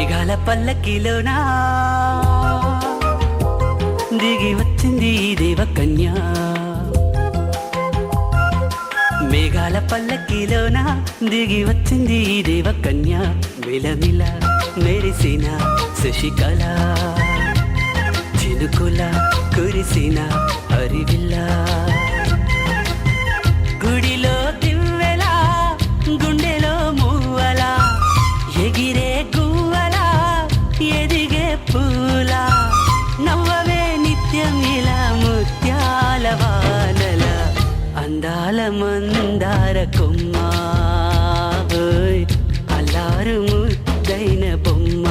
మేఘాల పల్లకిలోనా దిగి వచ్చింది దేవకన్య. మేఘాల పల్లకిలోనా దిగి వచ్చింది దేవకన్య. మిలమిల మెరిసిన శశికళ, చినుకుల కురిసిన హరివిల్ల. గుడిలో దివ్వెలా, గుండెలో మువ్వలా, ఎగిరే గువ్వలా, ఎదిగే పూల. నవ్వవే నిత్యం ఇలా ముత్యాల వానల, అందాల మందార కొమ్మ, అల్లారు ముద్దైన బొమ్మ.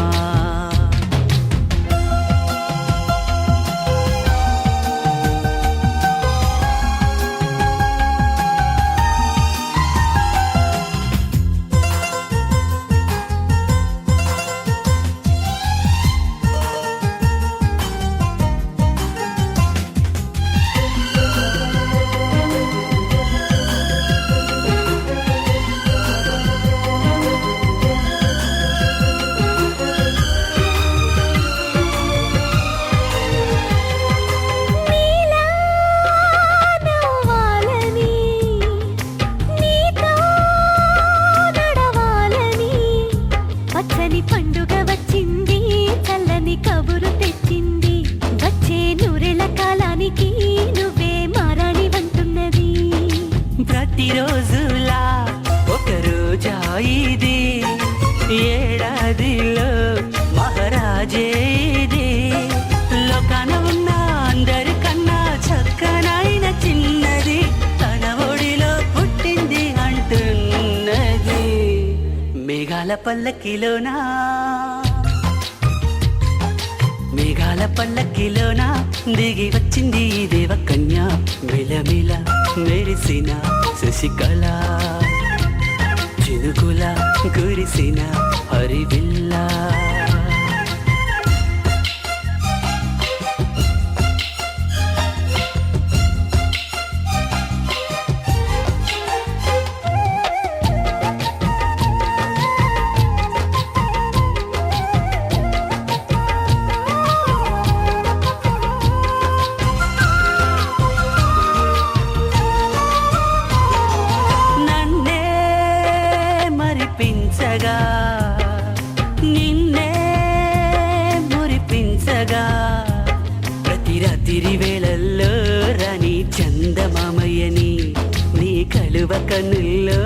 ప్రతిరోజులా ఒక రోజా ఇది, ఏడాదిలో మహారాజే ఇది. లోకాన ఉన్న అందరికన్నా చక్కనైన చిన్నది, తన ఒడిలో పుట్టింది అంటున్నది. మేఘాల పల్లకిలోనా, మేఘాల పల్లకిలోనా దిగి వచ్చింది దేవకన్య. మిలమిల మెరిసిన శశికళ, చినుకుల కురిసిన హరివిల్ల. నిన్నే మురిపించగా, ప్రతి రాత్రి వేళల్లో రాణి చందమామయ్యని, నీ కలువ కన్నుల్లో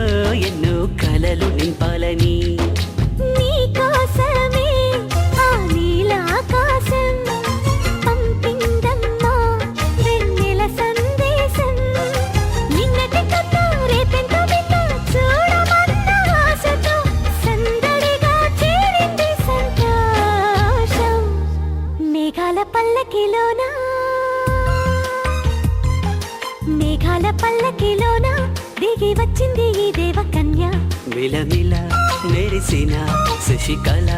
ఎన్నో కలలు నింపాలని. పల్లకిలోనా, మేఘాల పల్లకిలోనా దిగి వచ్చింది ఈ దేవకన్య. మిలమిల మెరిసిన శశికళ.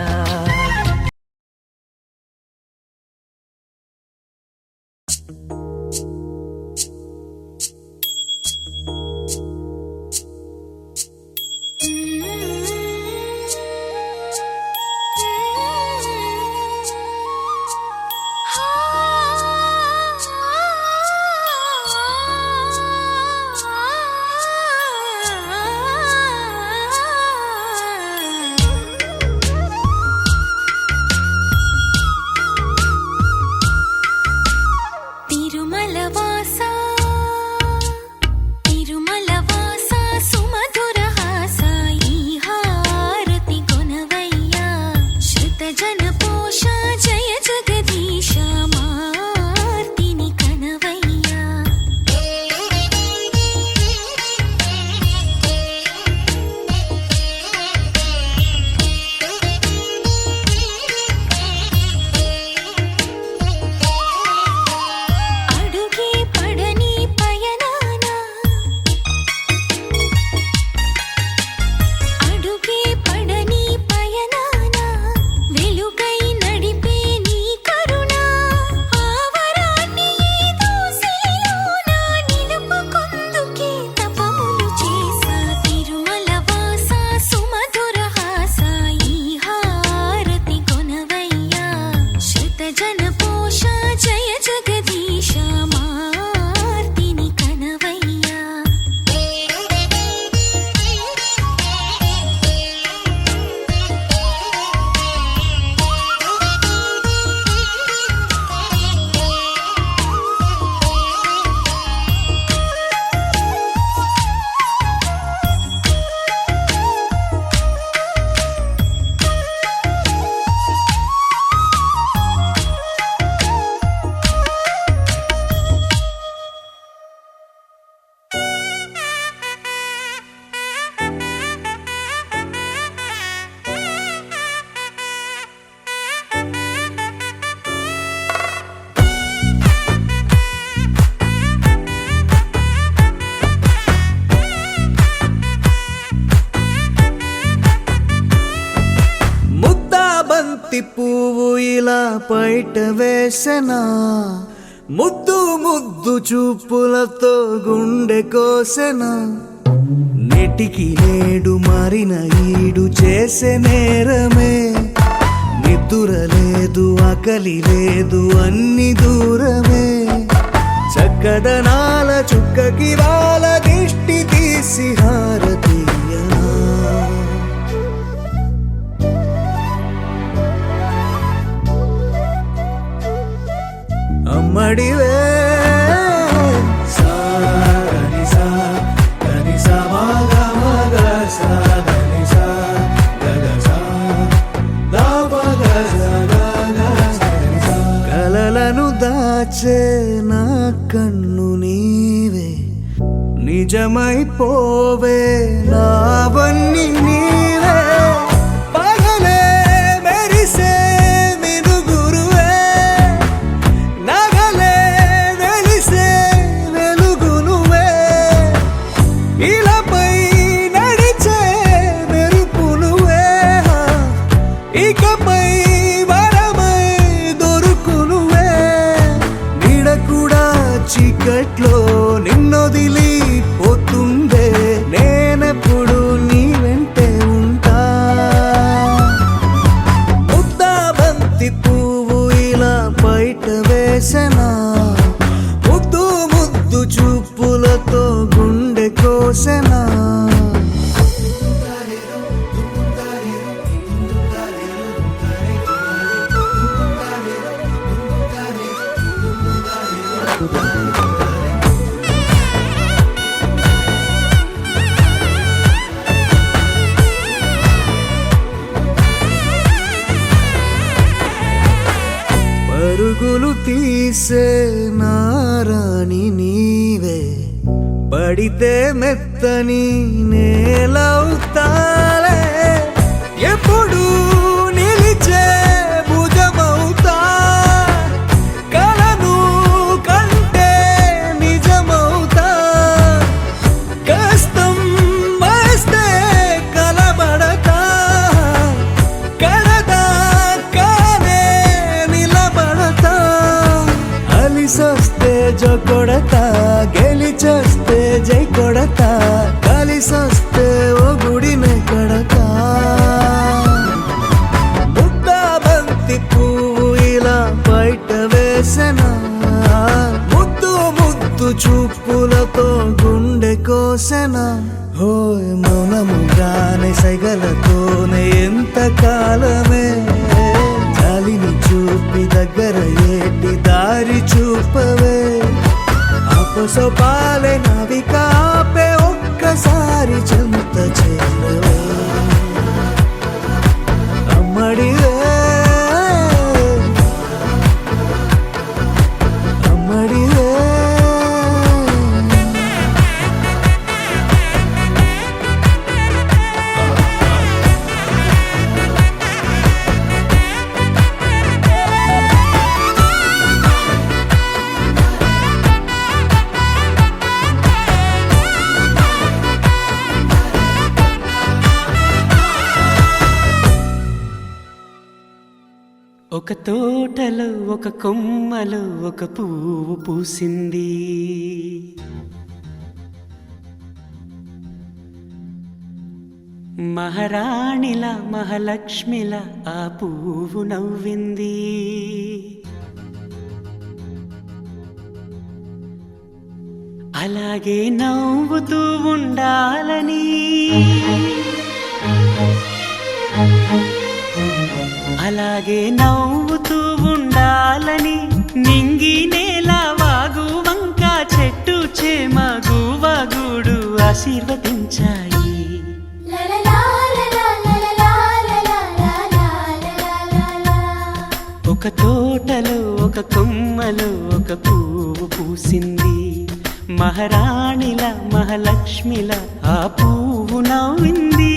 బంతి పువ్వు ఇలా బయట వేసెనా ముద్దు ముద్దు చూపులతో గుండె కోసెనా నెటికి నేడు మారిన ఈడు చేసే నేరమే నిద్ర లేదు ఆకలి లేదు అన్ని దూరమే చక్కదనాల చుక్కకి వాళ్ళ దిష్టి తీసి హారతీయనా అమ్మడివే సాగని సా గని సా మగ మగ సా గని సా గగ సా దా పగ సా గగ సని సా కలలను దాచే నా కన్ను నీవే నిజమైపోవే నావన్నీ నీవే పగలే మెరిసే మినుగురువే నగలే వెలిసే వెలుగు నువ్వే ఇలాపై నడిచే మెరుపు నువ్వే ఇకపై వరమై దొరుకు నువ్వే నీడ కూడా చీకట్లో నిన్నొదిలి పోతుందే నేనెప్పుడు నీ వెంటే ఉంటా ముద్దా బంతి పువ్వు ఇలా బయట వేసెనా ముద్దు ముద్దు చూపులతో గుండె కోసెనా పరుగులు తీసే నారాణి నీవే పడితే మెత్తని నేలవుతాలే ఎప్పుడు నిలిచే భుజమవుతా కలను కంటే నిజమవుతా కష్టం వస్తే కలబడతా కడదా కానే నిలబడతా అలిసొస్తే జో కొడతా గెలిచొస్తే జై కొడతా కలిసొస్తే ఓ గుడినే కడతా ముద్దా బంతి పువ్వు ఇలా బయట వేసెనా ముద్దు ముద్దు చూపులతో గుండె కోసెనా హోయ్ మౌనముగానే సైగలతోనే ఎంత కాలమే జాలిని చూపి దగ్గర ఏటి దారి చూపవే అపసోపాలే నవికాపే ఒక్కసారి చెంత చేరవే అమ్మడివే అమ్మడివే ఒక తోటలో ఒక కొమ్మలో ఒక పువ్వు పూసింది మహారాణిలా మహాలక్ష్మిలా ఆ పువ్వు నవ్వింది అలాగే నవ్వుతూ ఉండాలని అలాగే నవ్వుతూ ఉండాలని నింగి నేల వాగు వంక చెట్టు చేమ గువగూడు ఆశీర్వదించాయి ఒక తోటలో ఒక కొమ్మలో ఒక పువ్వు పూసింది మహారాణిల మహాలక్ష్మిల ఆ పువ్వు నవ్వింది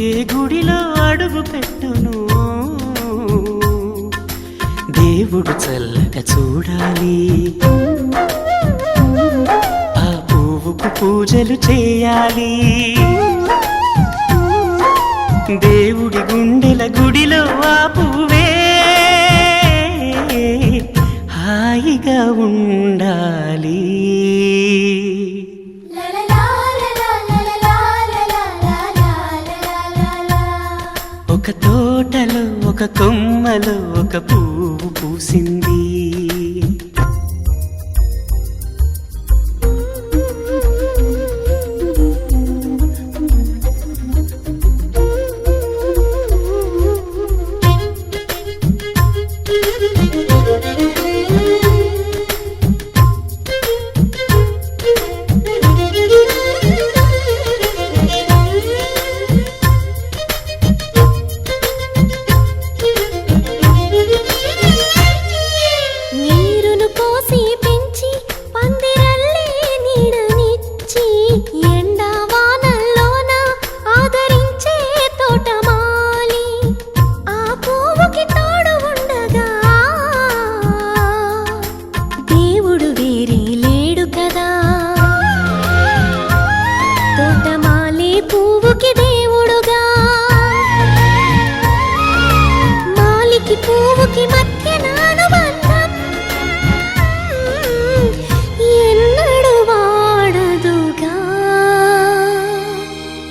ఏ గుడిలో అడుగు పెట్టును దేవుడు చల్లగా చూడాలి ఆ పువ్వుకు పూజలు చేయాలి దేవుడి గుండెల గుడిలో ఆ పువ్వే హాయిగా ఉండాలి ఒక తోటలో ఒక కొమ్మలో ఒక పువ్వు పూసింది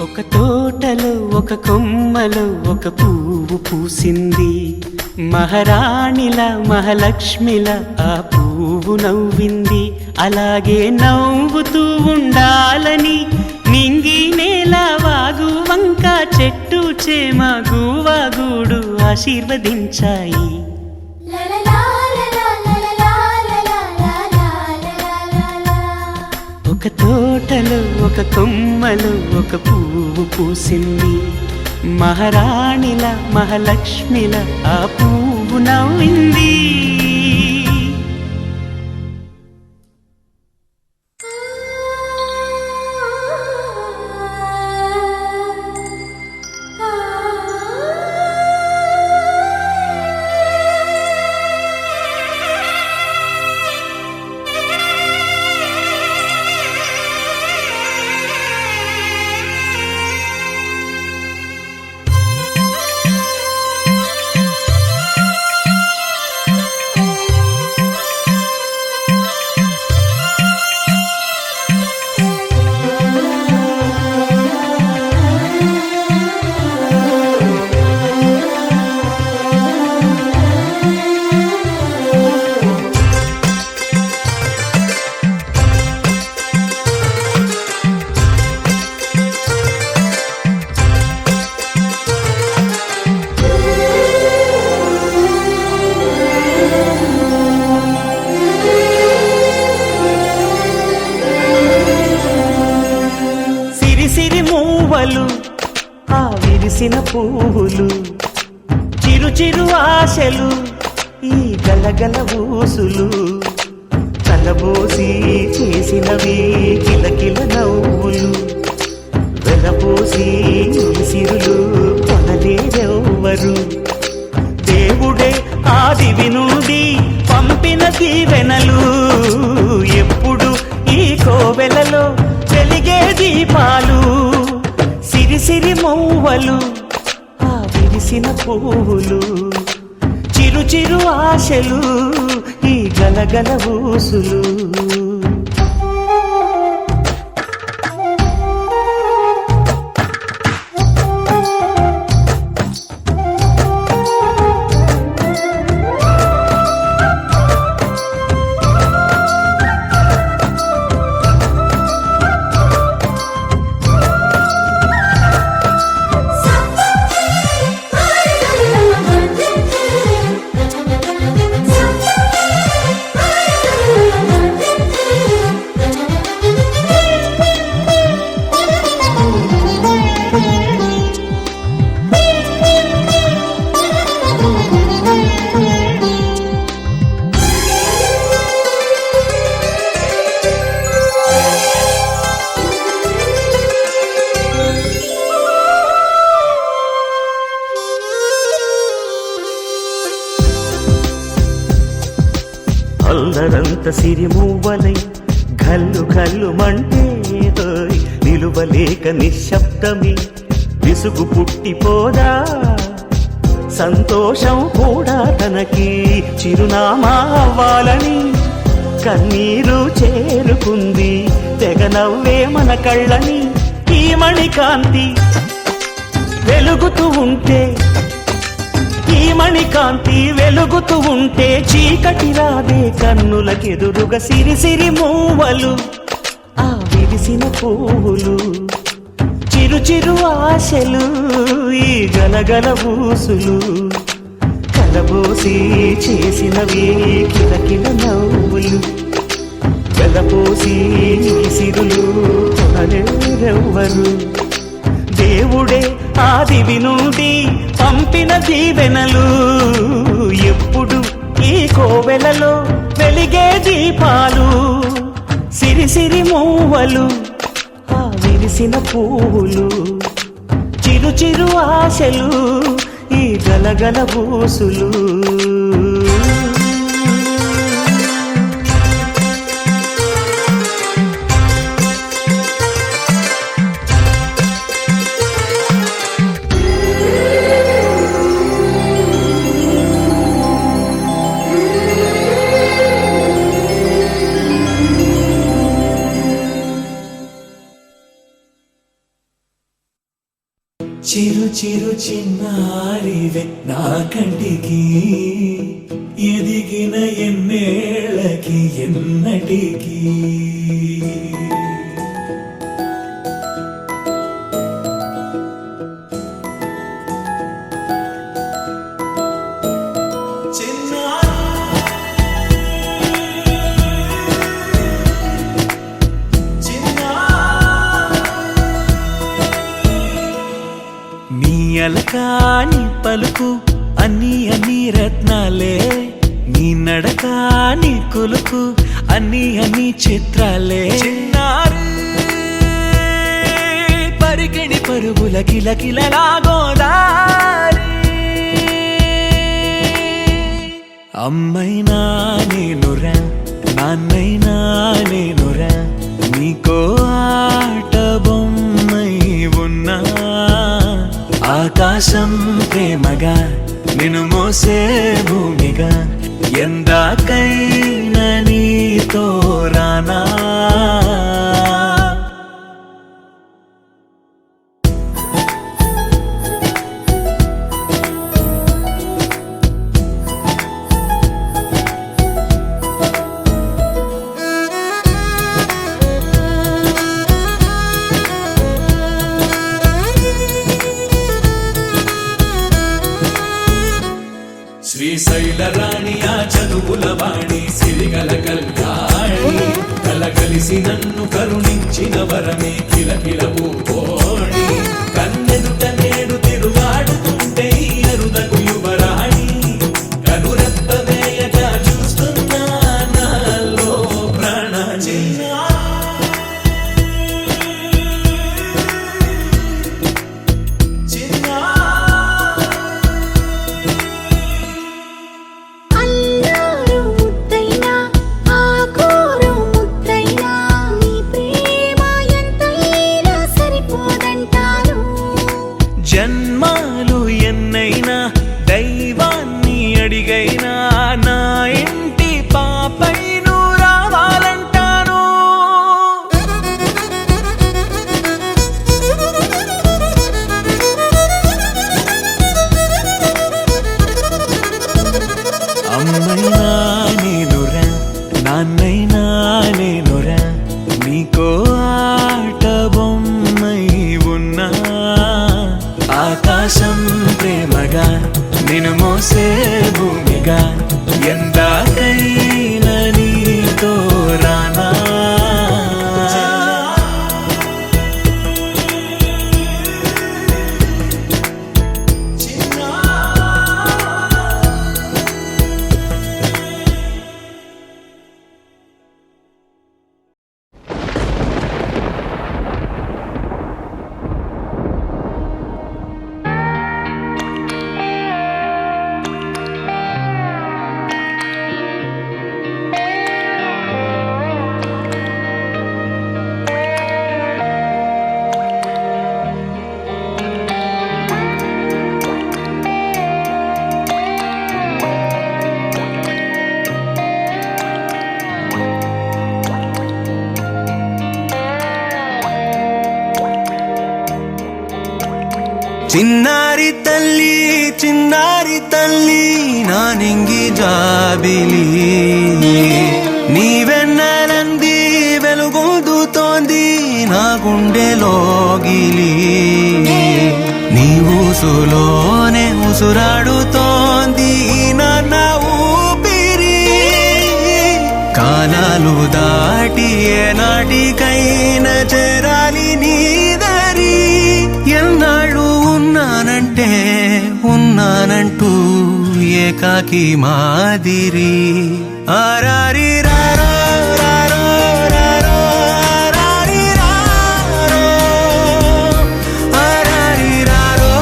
ఒక తోటలో ఒక కొమ్మలో ఒక పువ్వు పూసింది మహారాణిల మహాలక్ష్మిల ఆ పువ్వు నవ్వింది అలాగే నవ్వుతూ ఉండాలని నింగి నేల వాగు వంక చెట్టు చేమ గువాగూడు ఆశీర్వదించాయి ఒక తోటలో ఒక కొమ్మలో ఒక పువ్వు పూసింది మహారాణిల మహాలక్ష్మిల ఆ పువ్వు నవ్వింది ఆ విరిసిన పువ్వులు చిరు చిరు ఆశలు ఈ గలగల ఊసులు తలబోసి చేసినవి కిలకిల నవ్వులు వెలబోసి సిరులు కొనలేరెవ్వరు దేవుడే ఆదివి నుండి పంపిన దీవెనలు ఎప్పుడు ఈ కోవెలలో వెలిగే దీపాలు సిరి మౌవలు ఆ విరిసిన పువ్వులు చిరు చిరు ఆశలు ఈ గలగల ఊసులు అల్లరంత సిరిమువ్వలై గల్లు గల్లు మంటే నిలువలేక నిశ్శబ్దమి విసుగు పుట్టిపోదా సంతోషం కూడా తనకి చిరునామా అవ్వాలని కన్నీరు చేరుకుంది తెగ నవ్వే మన కళ్ళని ఈ మణికాంతి వెలుగుతూ ఉంటే ఈ మణికాంతి వెలుగుతూ ఉంటే చీకటి రాదే కన్నులకెదురుగా సిరి సిరి మూవలు ఆ విరిసిన పువ్వులు చిరు చిరు ఆశలు ఈ గలగల ఊసులు కలబోసి చేసినవి కిలకిల నవ్వులు వెలపోసి సిరులు కొనలేరెవ్వరు దేవుడే ఆ దివి నుండి పంపిన దీవెనలు ఎప్పుడు ఈ కోవెలలో వెలిగే దీపాలు సిరి సిరి మూవలు ఆ విరిసిన పువ్వులు చిరు చిరు ఆశలు ఈ గలగల బూసులు చిరు చిరు చిన్నారివే నా కంటికి ఎదిగిన ఎన్నేళ్ళకి ఎన్నటికి అలకాని పలుకు అన్ని అన్ని రత్నాలే నీ నడక నీ కులుకు అన్ని అన్ని చిత్రాలే చిన్నారు పరికిణి పరుగుల కిలకిలలా గోదారి అమ్మైనా నేనురా నాన్నైనా నేనురా నీకో ఆట బొమ్మై ఉన్నా ఆకాశం ప్రేమగా నిన్ను మోసే భూమిగా ఎందాకైనా నీతో రానా శ్రీశైల రాణి ఆ చదువుల వాణి సిరిగల కళ్యాణి కలగలిసి నన్ను కరుణించిన వరమే కిలకిల పూకోణి కన్నెదుట నేడు తిరుగాడుతుంటే అరుదకు యువరాణి కనురెప్ప వేయక చూస్తున్నా నాలో ప్రాణ జన్మాలు ఎన్నైనా దైవాన్ని అడిగైనా నా ఇంటి పాపై నువ్వు రావాలంటాను అమ్మైనా నేనురా నాన్నైనా నేనురా నీకో ఆట బొమ్మై ఉన్నా ఆకాశం ప్రేమగా నిన్ను మోసే భూమిగా ఎందాకైనా నీతో రానా చిన్నారి తల్లి నా నింగి జాబిలి నీవెన్నెలంది వెలుగొందుతోంది నా గుండెలోగిలి నీ ఊసులోనే ఉసురాడుతోంది నాన్న ఊపిరి కాలాలు దాటి ఏనాటికైనా చేరాలి నీ దరి ఎన్నాళ్ళు ఉన్నానంటూ ఏకాకి మాదిరి ఆరారి రారో రారో రారో ఆరారి రారో ఆరారి రారో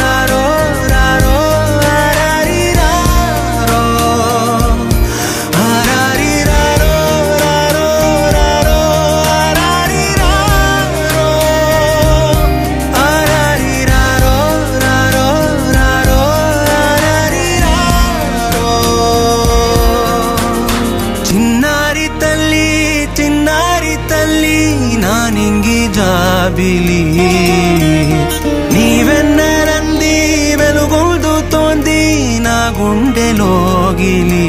రారో రారో ఆరారి రారో ఆరారి రారో రారో రారో ఆరారి రారో ఆరారి రారో రారో రారో ఆరారి రారో చిన్నారి తల్లి నా నింగి జాబిలి నీవెన్నెలంది వెలుగొందుతోంది నా గుండెలోగిలి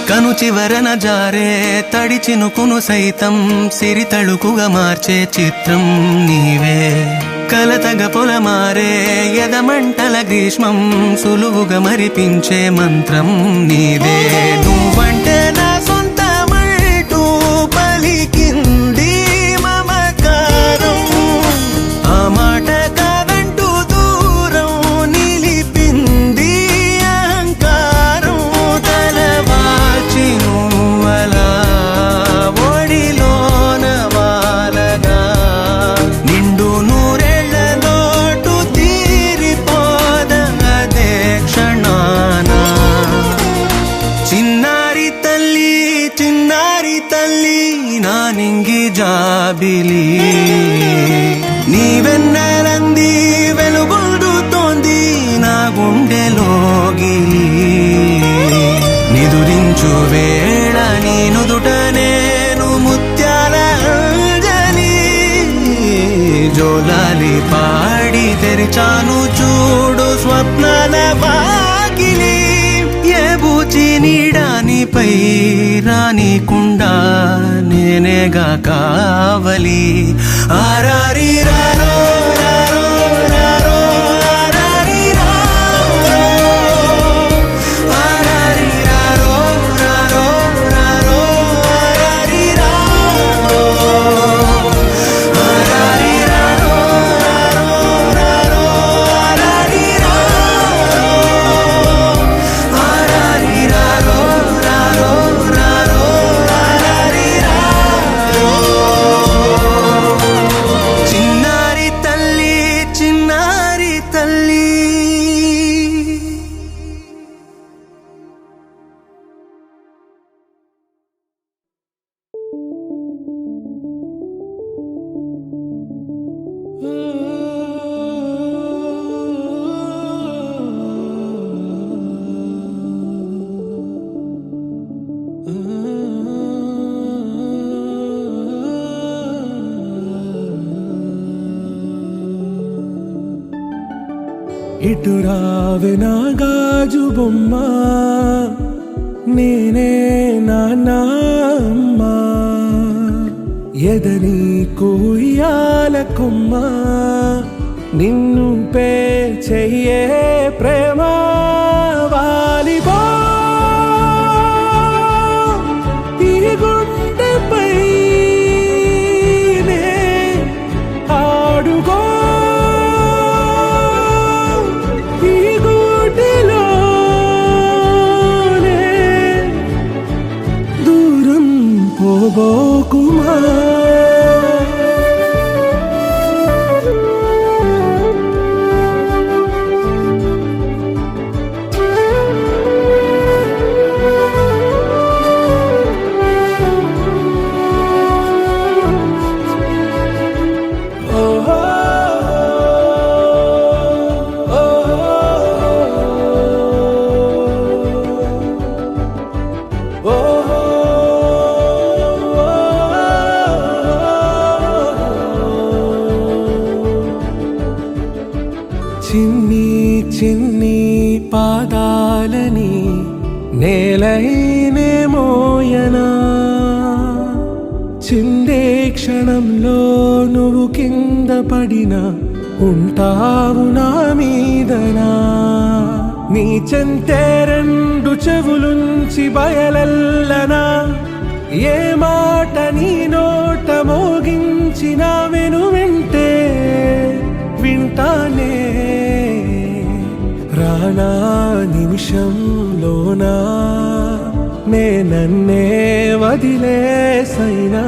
కను చివరన జారే తడి చినుకును సైతం సిరి తళుకుగా మార్చే చిత్రం నీవే కలతగ పొలమారే ఎదమంటల గ్రీష్మం సులువుగా మరిపించే మంత్రం నీదే నువ్వంటే నా సొంతమంటూ పలికింది మమకారం ఆ మాట కాదంటూ దూరం నిలిపింది అహంకారం తలవాల్చి నువ్వలా ఒడిలోన వాలగా నిండు నూరేళ్ల లోటు తీరిపోదదే క్షణాన చిన్నారి తల్లి నా నింగి జాబిలి నీవెన్నెలంది వెలుగొందుతోంది నా గుండెలోగిలి నిదురించు వేళ నీ నుదుట నేను ముత్యాల అంజలి జోలాలి పాడి తెరిచాను చూడు స్వప్నాల వాకిలి ఏ బూచి నీడానిపై రానికుండా నేనేగా కావలి ఆరారి రారో రారో రారో ఆరారి రారో ఆరారి రారో రారో రారో ఆరారి రారో ఆరారి రారో రారో రారో ఆరారి రారో ఆరారి రారో రారో రారో ఆరారి రారో చిన్నారి తల్లి ఇటు రావే నా గాజు బొమ్మ నేనే నాన్నమ్మ ఎదని కొయ్యాల కొమ్మ నిన్ను పే చెయ్యే ప్రేమ వాలిబా ఈ గుండెపై నే ఆడుగో ఈ గుడిలోనే దూరం పోబోకుమా చిన్ని చిన్ని పాదాలని నేలైనే మోయనా, చిందే క్షణంలో నువ్వు కింద పడినా ఉంటావు నా మీదనా. నీ చెంతే రెండు చెవులుంచి బయలెల్లనా, ఏ మాట నీ నోట మోగించిన వింటే వింటానే. రానా నిమిషంలోనా నే నన్నే వదిలేసైనా.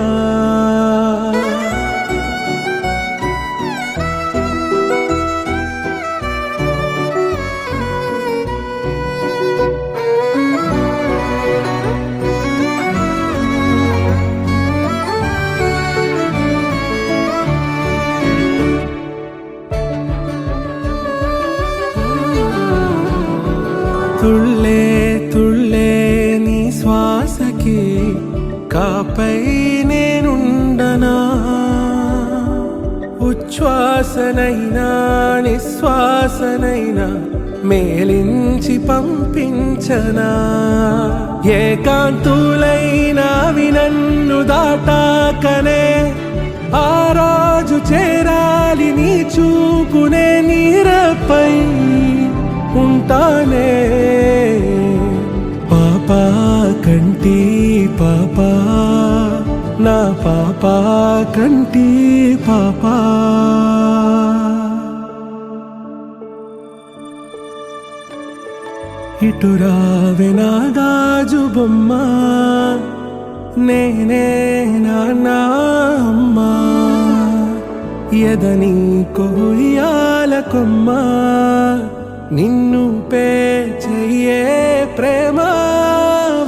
తుళ్ళే తుళ్ళే నీ శ్వాసకి కాపై నేనుండనా, ఉచ్ఛ్వాసనైనా నిశ్వాసనైనా మేలించి పంపించనా. ఏకాంతులైనవి నన్ను దాటాకనే ఆ రోజు చేరాలి నీ చూపునే నీరపై ఉంటానే. పాపా కంటి పాపా నా పాపా కంటి పాపా. ఇటు రావే నా గాజు బొమ్మ, నేనే నాన్న అమ్మా, ఎదని కొయ్యాల కొమ్మ, నిన్ను పే చెయ్యే ప్రేమ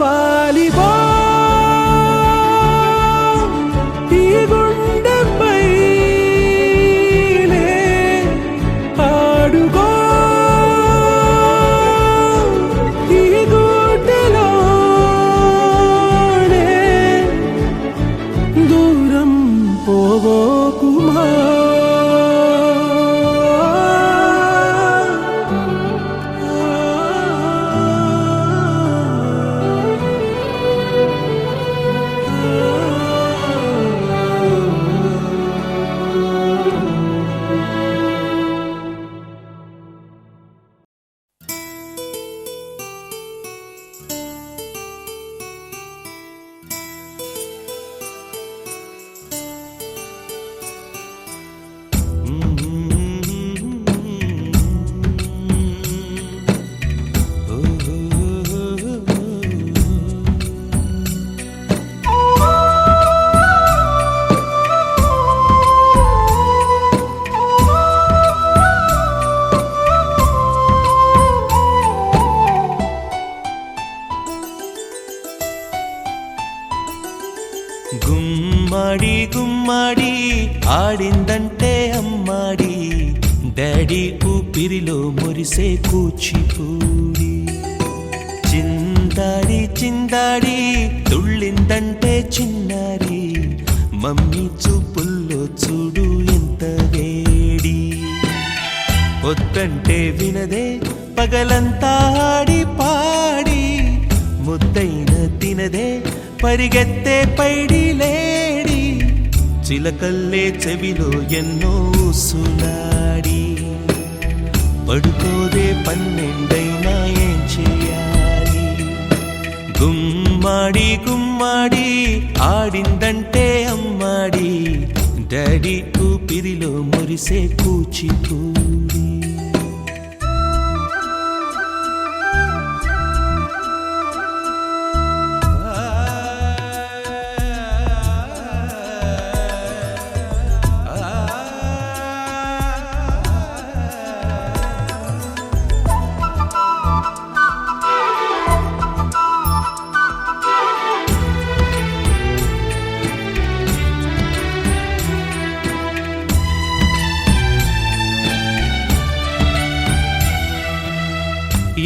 వాలిబో. ఈ గుండెపై ఆడుగో, ఈ గుడ్డలోనే దూరం పోవోకుమా. గుమ్మడి గుమ్మడి ఆడిందంటే అమ్మాడి, డాడీ ఊపిరిలో మురిసే కూచిపూడి. చిందాడి చిందాడి తుళ్ళిందంటే చిన్నారి, మమ్మీ చూపుల్లో చూడు ఎంత వేడి. వద్దంటే వినదే పగలంతా ఆడి పాడి, ముద్దైన తినదే పరిగెత్తే పైడి లేడి. చిలకల్లే చెవిలో ఎన్నో ఊసులాడి, పడుకోదే పన్నెండైనా ఏం చేయాలి. గుమ్మాడి గుమ్మాడి ఆడిందంటే అమ్మాడి, డాడీ ఊపిరిలో మురిసే కూచిపూడి.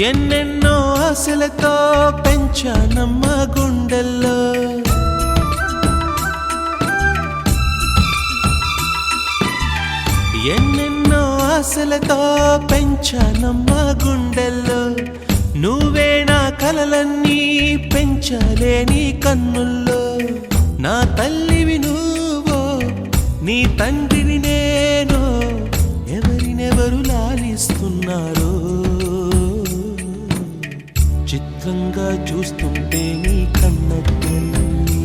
ఎన్నెన్నో ఆశలతో పెంచానమ్మ గుండెల్లో, ఎన్నెన్నో ఆశలతో పెంచానమ్మ గుండెల్లో నువ్వే నా కలలన్నీ పెంచలేని కన్నుల్లో నా తల్లివి నువ్వో నీ తండ్రిని నేను ఎవరినెవరు లాలిస్తున్నారో చిత్రంగా చూస్తుంటే నీ కన్న తల్లి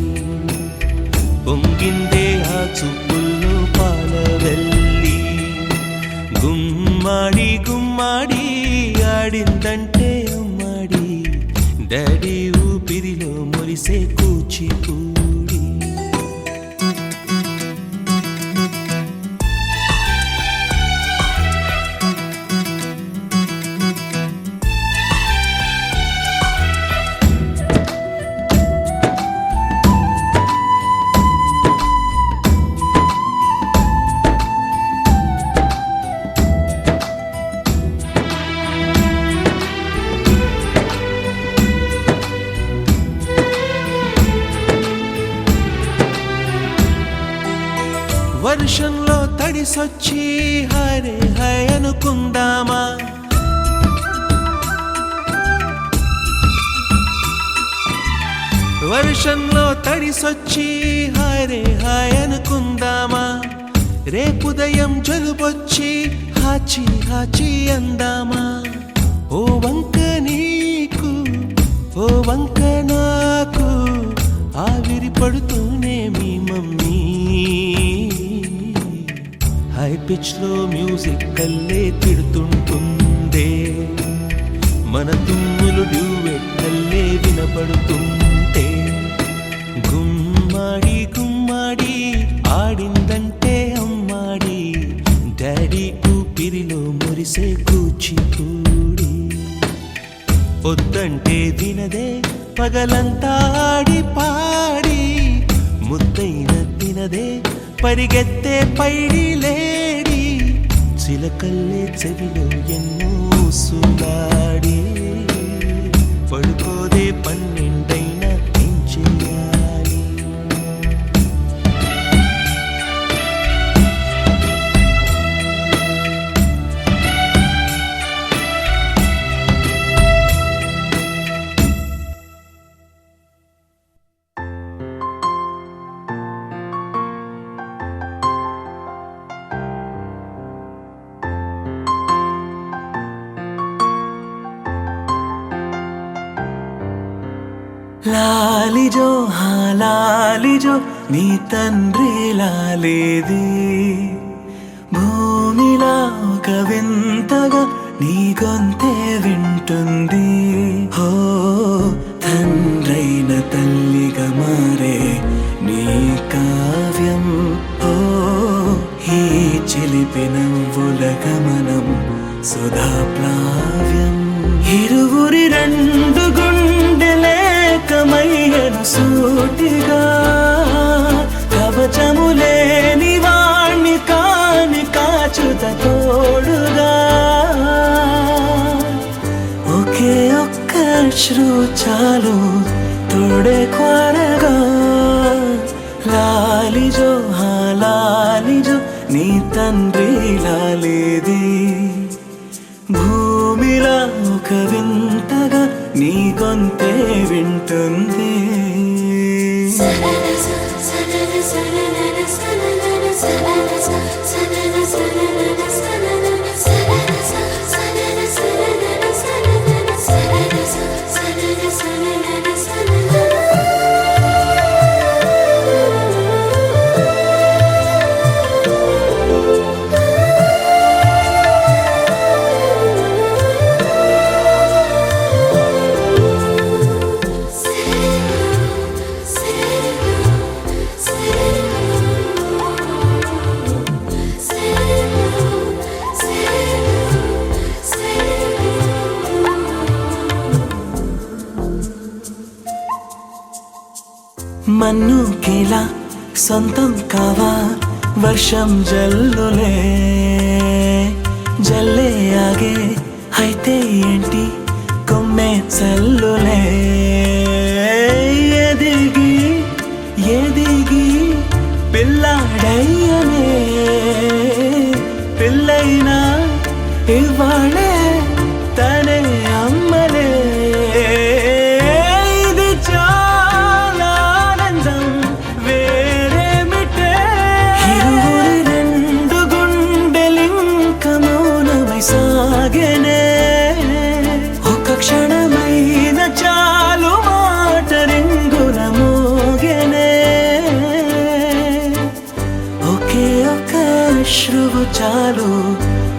పొంగిందే ఆ చూపుల్లో పాలవెల్లి గుమ్మాడి గుమ్మాడి ఆడిందంటే అమ్మాడి డాడీ ఊపిరిలో మురిసే కూచిపూడి వర్షంలో తడిసొచ్చి హరే హై అనుకుందామా వర్షంలో తడిసొచ్చి హరే హై అనుకుందామా రేపుదయం జలుబొచ్చి హాచి హాచి అందామా ఓ వంక నీకు ఓ వంక నాకు ఆవిరి పడుతూనే మీ మమ్మీ హై పిచ్ లో మ్యూజిక్ కల్లే తిడుతుంటుందే మన తుమ్ములు డ్యూయెట్ కల్లే వినపడుతుంటే గుమ్మాడి గుమ్మాడి ఆడిందంటే అమ్మాడి డాడీ ఊపిరిలో మురిసే కూచిపూడి పొద్దంటే వినదే పగలంతా ఆడి పాడి ముద్దైన తినదే పరిగెత్తే పైడి లేడి చిలకల్లే చెవిలో ఎన్నో సులాడి పడుకోదే పన్నెండైనా ఏం చెయ్యాలి లాలిజో హా లాలిజో నీ తండ్రి లాలేది భూమిలా ఒక వింతగా నీ గొంతే వింటుంది హో తండ్రైన తల్లిగా మారే నీ కావ్యం హో ఈ చిలిపి నవ్వుల గమనం సుధా ప్లావ్యం ఇరువురి రెండు గుండెలేకమయ్యను సూటిగా కవచములేని వాణ్ణి కాని కాచుత తోడుగా ఒకే ఒక్క అశ్రు చాలు తోడే క్వారగా లాలిజో హా లాలిజో నీ తండ్రి లాలేది భూమిలా ఒక వింతగా నీ గొంతే వింటుంది మన్ను కీలా సొంతం కావా వర్షం జల్లులే జల్లే ఆగే అయితే ఏంటి కొమ్మే చల్లులే ఎదిగి ఎదిగి పిల్లాడయ్యనే పిల్లైనా ఇవాళే తనే అమ్మలే ఇది చాలా ఆనందం వేరేమిటే ఇరువురి రెండు గుండెలింక మౌనమై సాగెనే ఒక క్షణమైన చాలు మాట రింగుల మోగెనే ఒకే ఒక అశ్రువు చాలు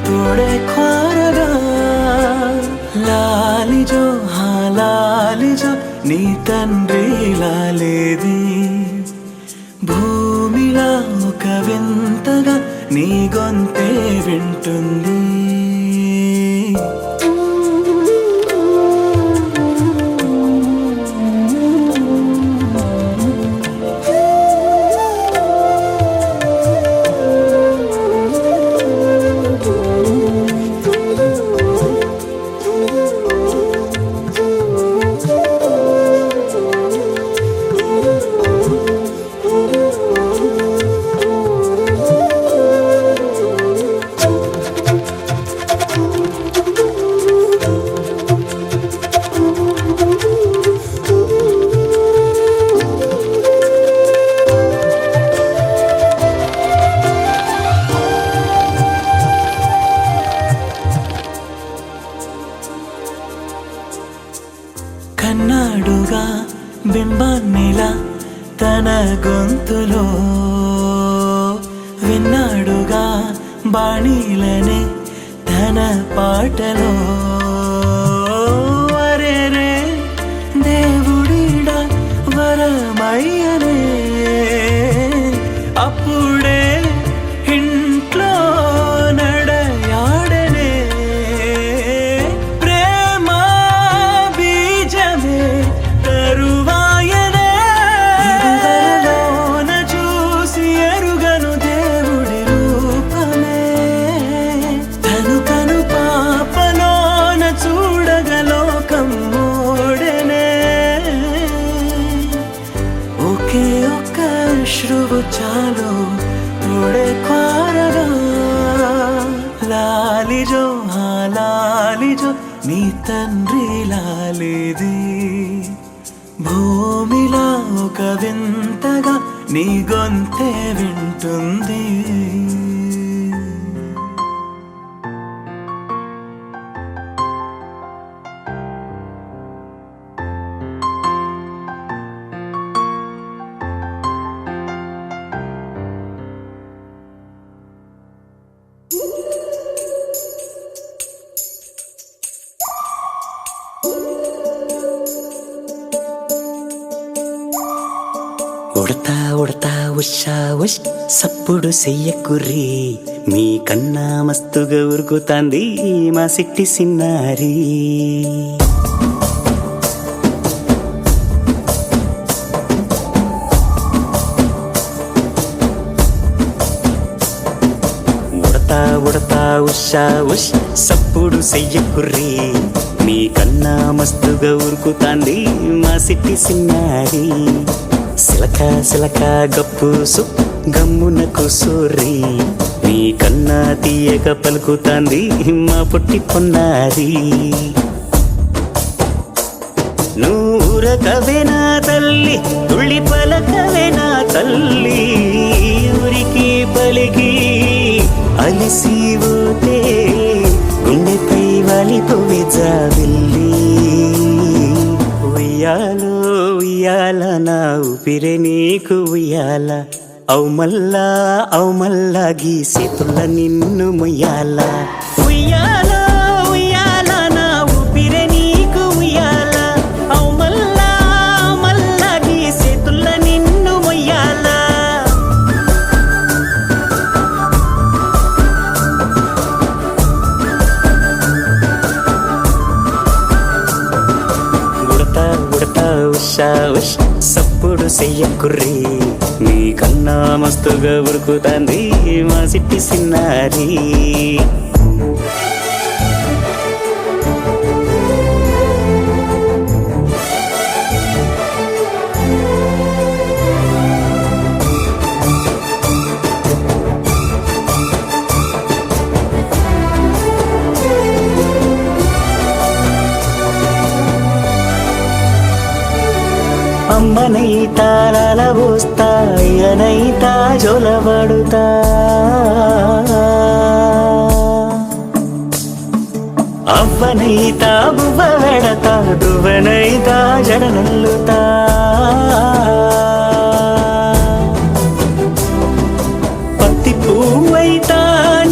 తోడే ख्वारगा లాలిజో లాలిజో నీ తండ్రి లాలేది భూమిలా ఒక వింతగా నీ గొంతే వింటుంది కన్నాడుగా బింబాన్నిలా తన గొంతులో విన్నాడుగా బాణీలనే తన పాటలో అరేరే దేవుడిడా వరమయ్యనే అప్పుడే ఇంట్లో నడయాడనే ప్రేమ బీజమే తరువాయనే ఇదివరలోన చూసి ఎరుగను దేవుడి రూపమే తను కను పాపలోన చూడగలోకం మోడెనే ఒకే ఒక్క అశ్రువు చాలు తోడే ख्वारगा లాలిజో లాలిజో నీ తండ్రి లాలేది భూమిలా ఒక వింతగా నీ గొంతే వింటుంది ఉడతా ఉడతా ఉషా ఉష్ సప్పుడు చెయ్యకుర్రి మీ కన్నా మస్తుగా ఉరుకుతాంది మా సిట్టి సిన్నారి ఉడతా ఉడతా ఉషా ఉష్ సప్పుడు చెయ్యకుర్రి మీ కన్నా మస్తుగా ఉరుకుతాంది మా సిట్టి సిన్నారి సిలక సిలక గప్పుసు గమ్మున కూసోర్రి నీ కన్నా తీయక పలుకుతాంది మా పొట్టి పొన్నారి నూరకవేనా తల్లి తుళ్ళి పలకవేనా తల్లి ఊరికి పలికి అలిసి పోతే గుండెపై వాలిపోవే జాబిల్లి ఉయ్యాలో ఉయ్యాల నా ఊపిరే నీకు ఉయ్యాల అవు మల్లా గీసేతుల్ల నిన్ను ముయ్యాల ఉయ్యాల ఉయ్యాల నా ఊపిరే నీకు ఉయ్యాల అవు మల్లా గీసేతుల్ల నిన్ను ముయ్యాల ఉషా ఉష్ సప్పుడు చెయ్యకుర్రి నీ కన్నా మస్తుగా ఉరుకుతాంది మా సిట్టి సిన్నారి అమ్మనైతా లలబోస్తా అయ్యనైతా జొలబడుతా అవ్వనైతా బువ్వ వెడతా దువ్వనైతా జడనల్లుతా పత్తి పువ్వైతా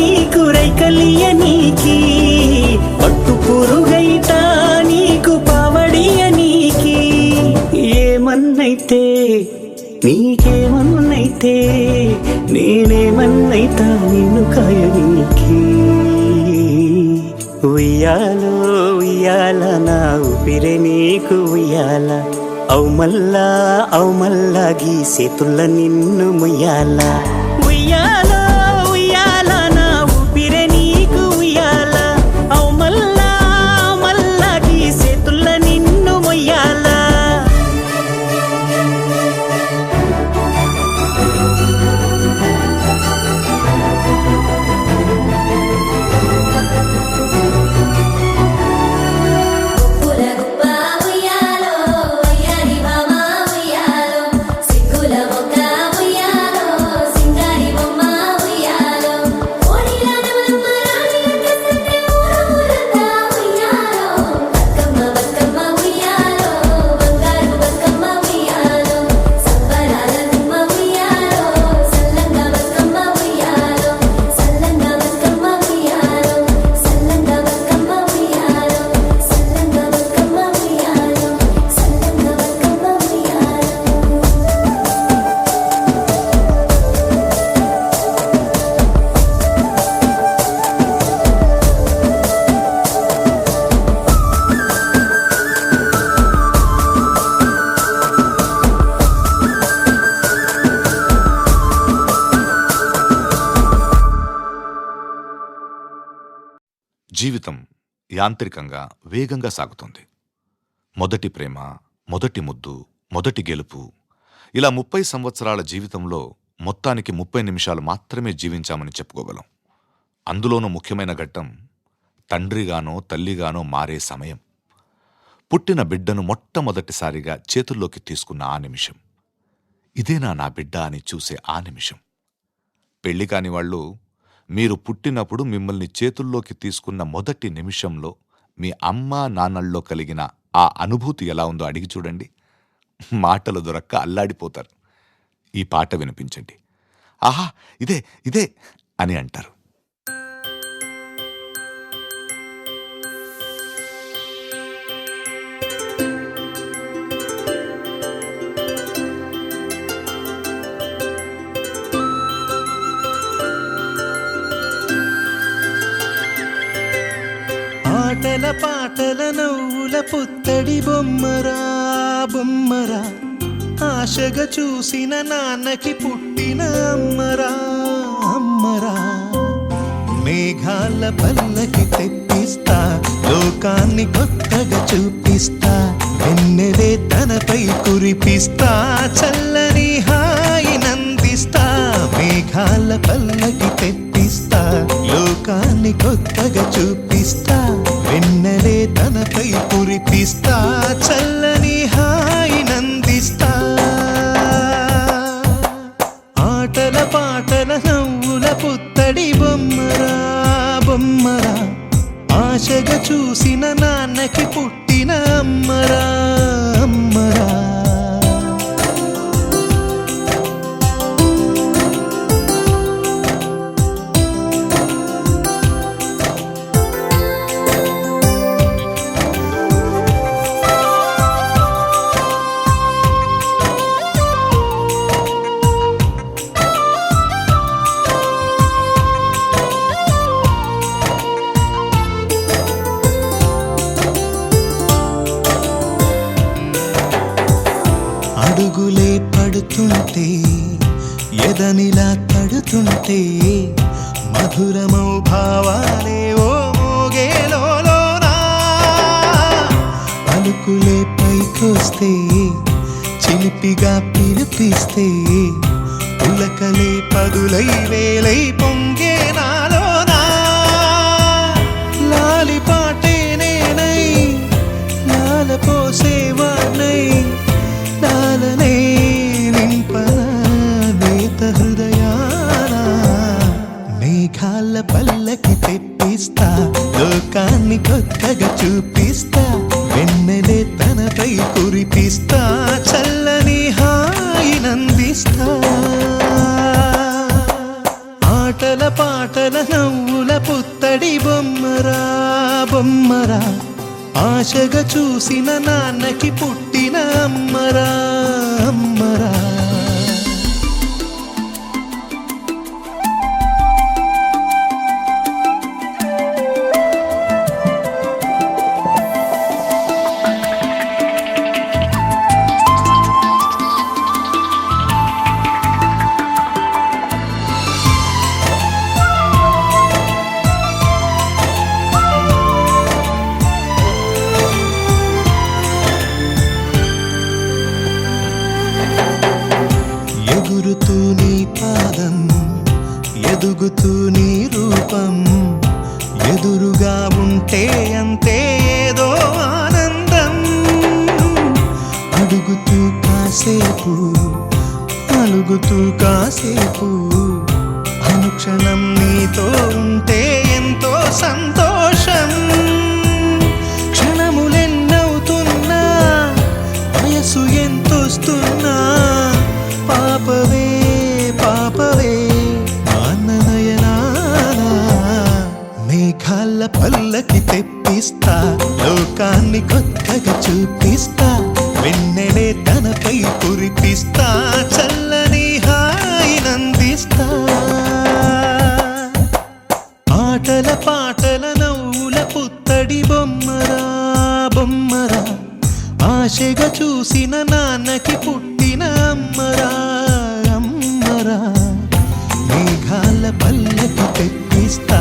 నీకు రైకలియ నీకి పట్టు పురుగైతా నీకు పావడియ నీకి ఏమన్నైతే నీకేమన్నైతే నేనేమన్నైతా నిన్ను కాయనీకి ఉయ్యాలో ఉయ్యాల నా ఊపిరే నీకు ఉయ్యాల అవు మల్లా గీసేతుల్ల నిన్ను ముయ్యాల ఉయ్యాలో ఉయ్యాల నా ఊపిరే నీకు ఉయ్యాల అవు మల్లా గీసేతుల్ల నిన్ను ముయ్యాల జీవితం యాంత్రికంగా వేగంగా సాగుతుంది. మొదటి ప్రేమ, మొదటి ముద్దు, మొదటి గెలుపు, ఇలా 30 సంవత్సరాల జీవితంలో మొత్తానికి 30 నిమిషాలు మాత్రమే జీవించామని చెప్పుకోగలం. అందులోనూ ముఖ్యమైన ఘట్టం తండ్రిగానో తల్లిగానో మారే సమయం. పుట్టిన బిడ్డను మొట్టమొదటిసారిగా చేతుల్లోకి తీసుకున్న ఆ నిమిషం. ఇదేనా నా బిడ్డ అని చూసే ఆ నిమిషం. పెళ్లి కాని వాళ్ళు మీరు పుట్టినప్పుడు మిమ్మల్ని చేతుల్లోకి తీసుకున్న మొదటి నిమిషంలో మీ అమ్మా నాన్నల్లో కలిగిన ఆ అనుభూతి ఎలా ఉందో అడిగి చూడండి. మాటలు దొరక్క అల్లాడిపోతారు. ఈ పాట వినిపించండి. ఆహా, ఇదే ఇదే అని అంటారు. ఆటల పాటల నవ్వుల పుత్తడి బొమ్మరా బొమ్మరా, ఆశగా చూసిన నాన్నకి పుట్టిన అమ్మరా అమ్మరా. మేఘాల పల్లకి తెప్పిస్తా, లోకాన్ని కొత్తగా చూపిస్తా, వెన్నెలే తనపై కురిపిస్తా, చల్లని హాయి నందిస్తా. మేఘాల పల్లకి తెప్పిస్తా, లోకాన్ని కొత్తగా చూపిస్తా, వెన్నెలే తనపై కురిపిస్తా, చల్లని హాయి నందిస్తా. ఆటల పాటల నవ్వుల పుత్తడి బొమ్మరా బొమ్మరా, ఆశగా చూసిన నాన్నకి పుట్టిన అమ్మరా అమ్మరా. అడుగులే పడుతుంటే, ఎదనిలా తడుతుంటే, మధురమౌ భావాలే ఓ మోగేలోనా. పలుకులే పైకొస్తే, చిలిపిగా పిలిపిస్తే, పులకలే పదులై వేలై పొంగే నాలోనా. లాలిపాటే నేనై లాల పోసేవాణ్ణై, లాల కొత్తగా చూపిస్తా వెన్నెలే తనపై కురిపిస్తా చల్లని హాయినందిస్తా ఆటల పాటల నవ్వుల పుత్తడి బొమ్మరా బొమ్మరా ఆశగా చూసిన నాన్నకి పుట్టిన అమ్మరా అమ్మరా ఎగురుతూ నీ పాదం ఎదుగుతూ నీ రూపం ఎదురుగా ఉంటే అంతే ఏదో ఆనందం అడుగుతూ కాసేపు అలుగుతూ కాసేపు అనుక్షణం నీతో ఉంటే ఎంతో సంతోషం క్షణములెన్నవుతున్నా వయసు ఎంతొస్తున్నా పాపవే పాపవే నాన్ననయనానా మేఘాల పల్లకి తెప్పిస్తా లోకాన్ని కొత్తగా చూపిస్తా వెన్నెలే తనపై కురిపిస్తా చల్లని హాయినందిస్తా ఆటల పాటల నవ్వుల పుత్తడి బొమ్మరా బొమ్మరా ఆశగా చూసిన నాన్నకి పుట్టిన అమ్మరా అమ్మరా మేఘాల పల్లకి తెప్పిస్తా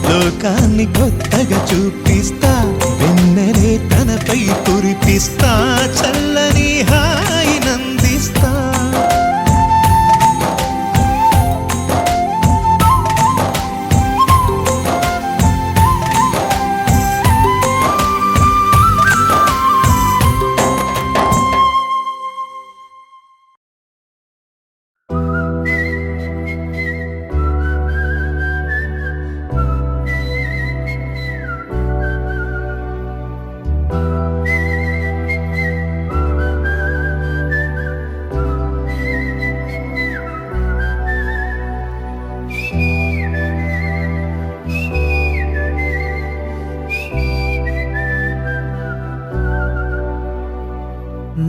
లోకాన్ని కొత్తగా చూపిస్తా వెన్నెలే తనపై కురిపిస్తా చల్లని హాయినందిస్తా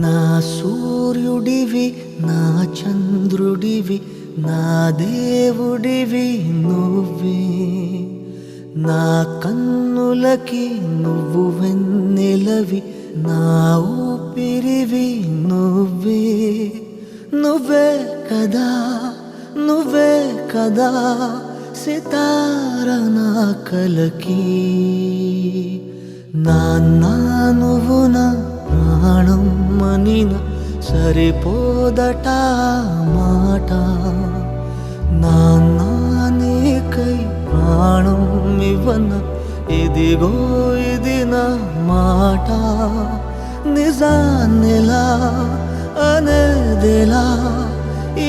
నా సూర్యుడివి నా చంద్రుడివి నా దేవుడివి నువ్వే నా కన్నులకి నువ్వు వెన్నెలవి నా ఊపిరివి నువ్వే నువ్వే కదా నువ్వే కదా సితార నా కలకి నాన్న నువ్వు నా ప్రాణం మనిన సరిపోదట మాట నాన్న నీకై ప్రాణం ఇవ్వన ఇదిగో ఇది నా మాట నిజాన్నిలా అనేదిలా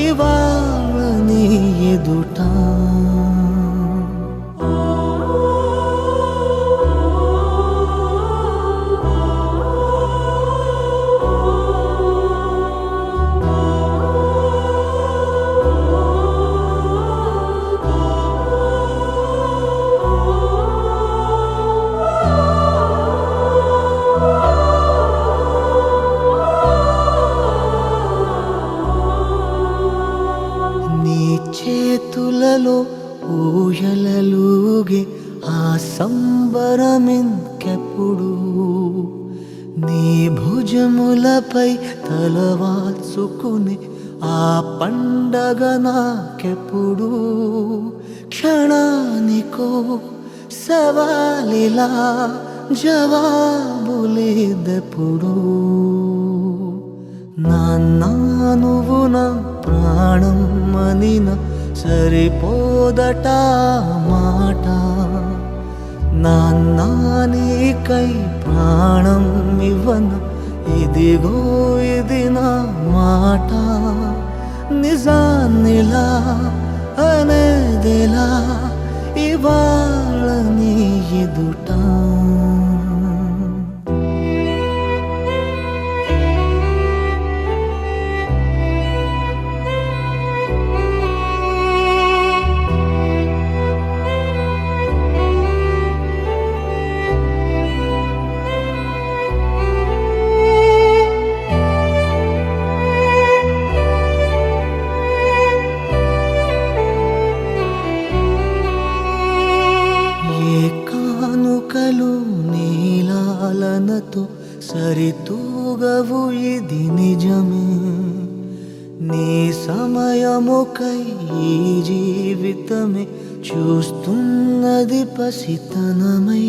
ఇవాళ నీ ఎదుట చేతులలో ఊయలలుగే ఆ సంబరమింకెప్పుడు నీ భుజములపై తలవాల్చుకుని ఆ పండగ నాకెప్పుడు క్షణానికో సవాలిలా జవాబులేదెప్పుడు నాన్న నువ్వు నా ప్రాణం మనిన సరిపోదట మాట నాన్న నీకై ప్రాణం ఇవ్వన ఇదిగో ఇది నా మాట నిజాన్నిలా అనేదిలా ఇవాళ నీ ఎదుట నీలాలనతో సరితూగవు ఇది నిజమే నీ సమయముకై ఈ జీవితమే చూస్తున్నది పసితనమై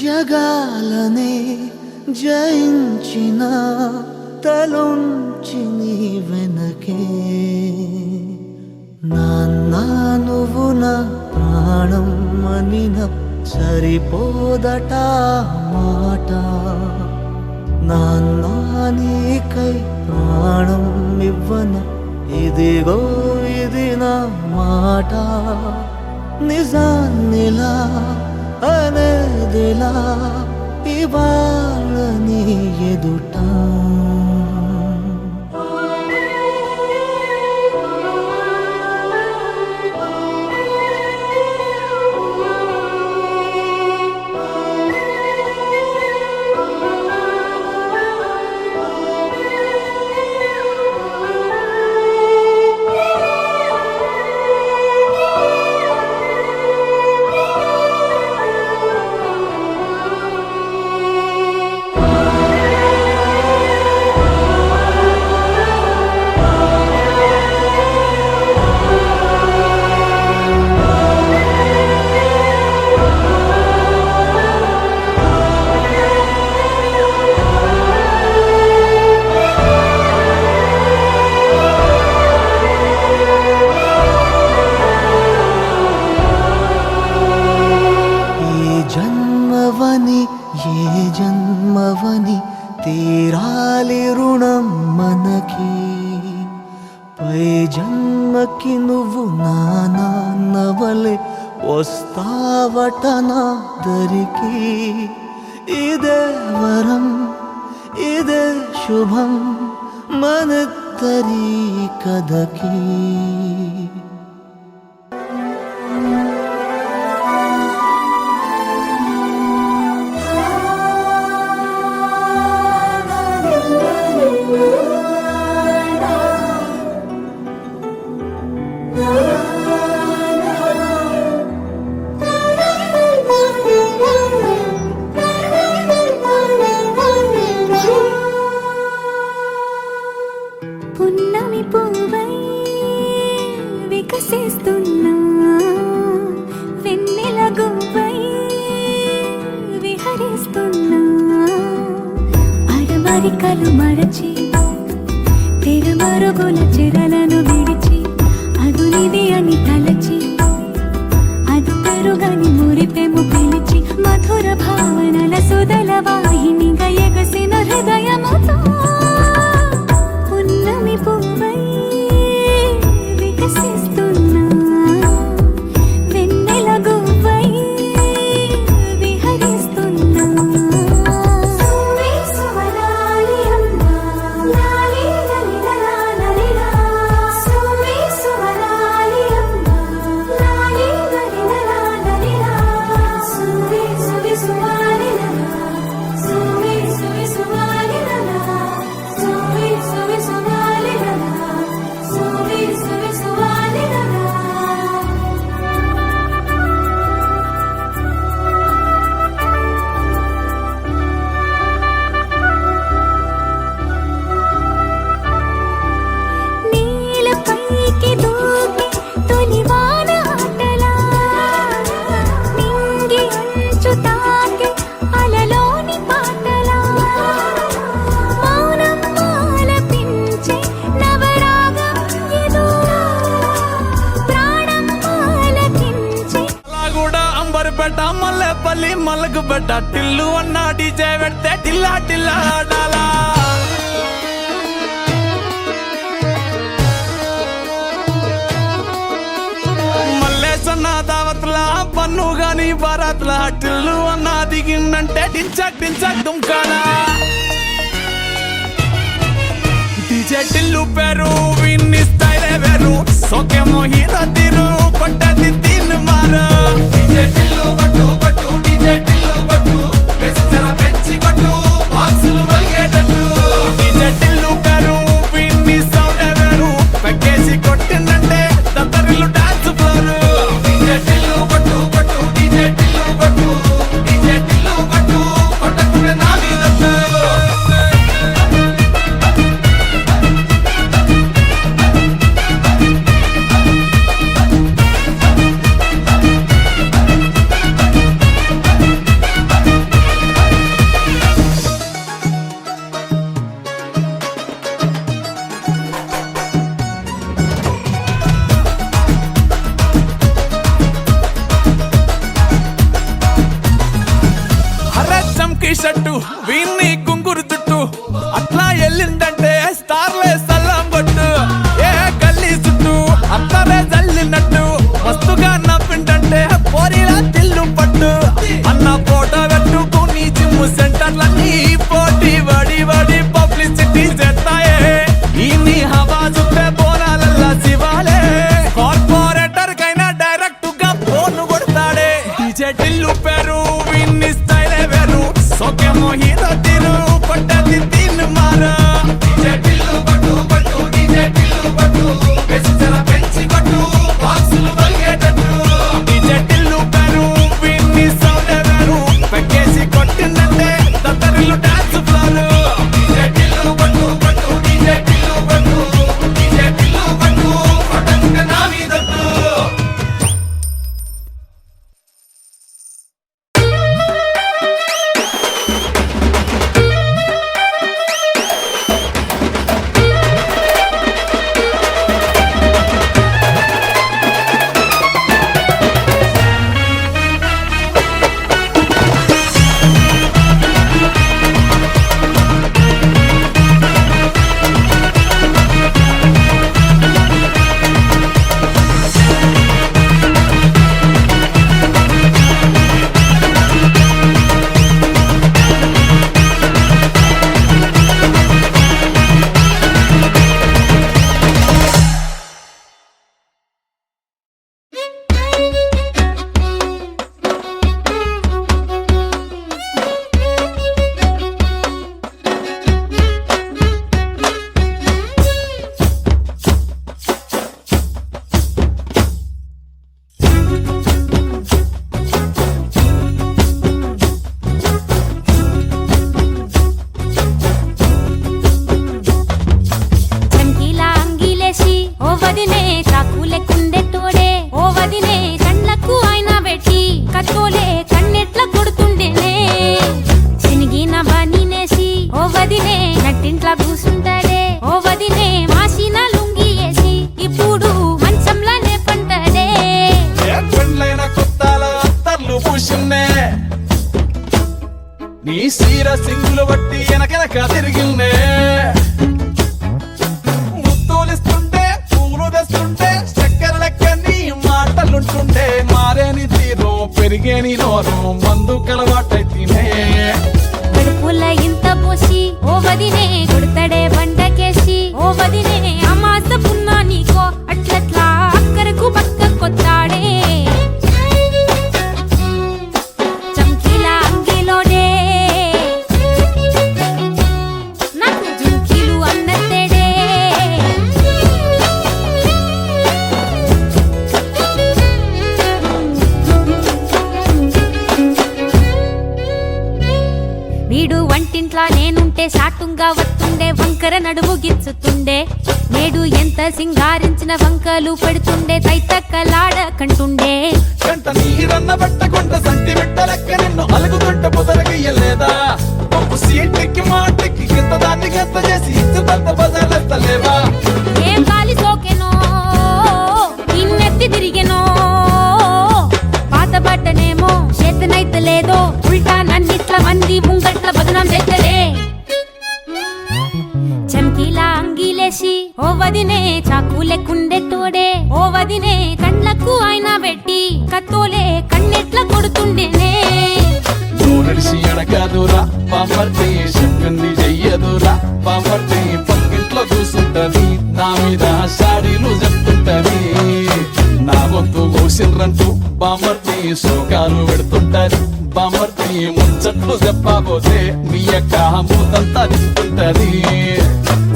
జగాలనే జయించిన తలొంచి నీ వెనకే నాన్న నువ్వు నా ప్రాణం అనిన సరిపోదట మాట నాన్న నీకై ప్రాణం ఇవ్వన ఇదిగో ఇది నా మాట నిజాన్నిలా అనేదిలా ఇవాళ నీ ఎదుట జన్మవని తీరాలి రుణం మనకి పై జన్మకి నువ్వు నా నాన్నవలే వస్తావట నా దరికి ఇదే వరం ఇదే శుభం మనద్దరి కథకి పున్నమి పువ్వై వికసిస్తున్నా వెన్నెల గువ్వై విహరిస్తున్నా అరమరికలు మరచి తెరమరుగుల చెరలను విడిచి అదునిది అని తలచి అదు పెరుగని మురిపెము పిలిచి మధుర భావనల సుదల వాహినిగా ఎగసిన హృదయముతో పున్నమి పువ్వై వికసిస్తున్నా వెన్నెల గువ్వై విహరిస్తున్నా మల్లెపల్లి మల్లకు బెట్ట టిల్లు అన్న డీజే పెడితే టిల్లా టిల్లా ఆడాలా మల్లేసన్న దావత్ల పన్ను గాని బారాత్ల టిల్లు అన్న దిగిందంటే టించక్ టించక్ దుంకానా డీజే టిల్లు పేరు విన్ని స్టైల్ వేరు సోకేమో హీరో తీరు కొట్టది తీన్ మారు డీజే టిల్లు బట్టు బట్టు డీజే టిల్లు బట్టు వెచ్చర పెంచి కొట్టు బాక్సులు వల్గేటట్టు డీజే టిల్లు పేరు విన్ని సౌండ్ వేరు పెక్కేసి కొట్టిందంటే దత్తరిల్లు డాన్స్ ఫ్లోర్ డీజే టిల్లు బట్టు బట్టు డీజే టిల్లు బట్టు డీజే టిల్లు లుంగి షట్టు వీన్ని కుంగురు చుట్టు అట్లా ఎల్లిందంటే స్టార్లే సల్లం కొట్టు ఏ గల్లీ చుట్టూ అత్తరే జల్లినట్టు మస్తుగా నవ్విందంటే పోరిలా తిల్లు పట్టు అన్న ఫోటో పెట్టుకుని జిమ్ సెంటర్లన్నీ పోటీ వడి వడి పబ్లిసిటీ చేస్తాయే ఈ నీ హవా చూస్తే బోనాలల్లా శివాలే కార్పొరేటర్ కైనా డైరెక్ట్ గా ఫోన్ కొడతాడే డీజే టిల్లు పేరు విన్ని స్టైలే వేరు సోకేమో హీరో తీరు కొట్టది తీన్ మారు డీజే టిల్లు పట్టు పట్టు డీజే టిల్లు పట్టు పెంచర పెంచి పట్టు బాక్సులు వలిగేటట్టు డీజే టిల్లు పేరు విన్ని సౌండ్ వేరు పెక్కేసి కొట్టిందంటే తత్తరిల్లు డాన్స్ ఫ్లోర్ డీజే టిల్లు పట్టు పట్టు డీజే టిల్లు పట్టు డీజే టిల్లు పట్టు పటంక నా మీదట్టు చంకీలా అంగిలేసి ఓ వదినే చాకులే కుండే తోడే ఓ వదినే కళ్ళకు ఆయన పెట్టి కత్తోలే కన్నెట్ల కొడుతుండేనే శనిగిన బనీనేసి ఓ వదినే నట్టింట్లా కూసుంటాడే ఓ వదినే మాసిన లుంగి వేసి ఇప్పుడు మంచంలానే పంటాడే ఏ పెళ్ళైన కొత్తాల అత్తర్లు పూసిన్నే నీ సీర సింగులు బట్టి వెనకెనక తిరిగిన్నే ముత్తూలిస్తుంటే పూలు తెస్తుంటే చక్కెర లెక్క నీ మాటలుంటుండే మారేని తీరు పెరిగేని నోరు మందు కలవాటైతేనే కడుపుల ఇంత పోసి ఓ వదినే కొడతాడే బండకేసి ఓ వదినే అమాస పున్నా నీకో అట్లట్లా అక్కరకు పక్క కొత్తాడే చంకీలా అంగిలోడే నాకు జుంకీలు అన్నత్తేడే వీడు వంటింట్లా నేనుంటే సాటుంగా వస్తుండే వంకర నడుము గిచ్చుతుండే నేడు ఎంత సింగారించిన వంకలు పెడుతుండే తైతక్కలాడ కంటుండే కంట నీరన్న బట్ట కొంట సంటి బిడ్డ లెక్క నిన్ను అలుగుతుంట బుదరగయ్యలేదా పప్పు సీట్కి మాటకి గింత దాన్ని గంత చేసి ఇచ్చు తంత బజార్లెత్తలేవా ఏం గాలి సోకెనో ఇన్నెత్తి తిరిగెనో పాత బట్టనేమో చేతనైతే లేదో ఉల్టా నన్నిట్ల మంది ముంగట్ల బదనాం చేస్తలే చంకీలా అంగిలేసి ఓ వదినే చాకులే కుండే తోడే ఓ వదినే కళ్ళకు ఆయన పెట్టి కత్తోలే కన్నెట్ల కొడుతుండేనే నడిచి అడగదురా పాపర్తి చెప్పింది చెయ్యదురా పాపర్తి పక్కింట్లో కూసుంటది నా మీద సాడీలు చెప్తుంటది నా గొంతు కూసిండ్రంటూ బామర్తి శోకాలు పెడుతుంటది బామర్తి ముచ్చట్లు చెప్పబోతే మీ యొక్క మూతంతా తింటుంటది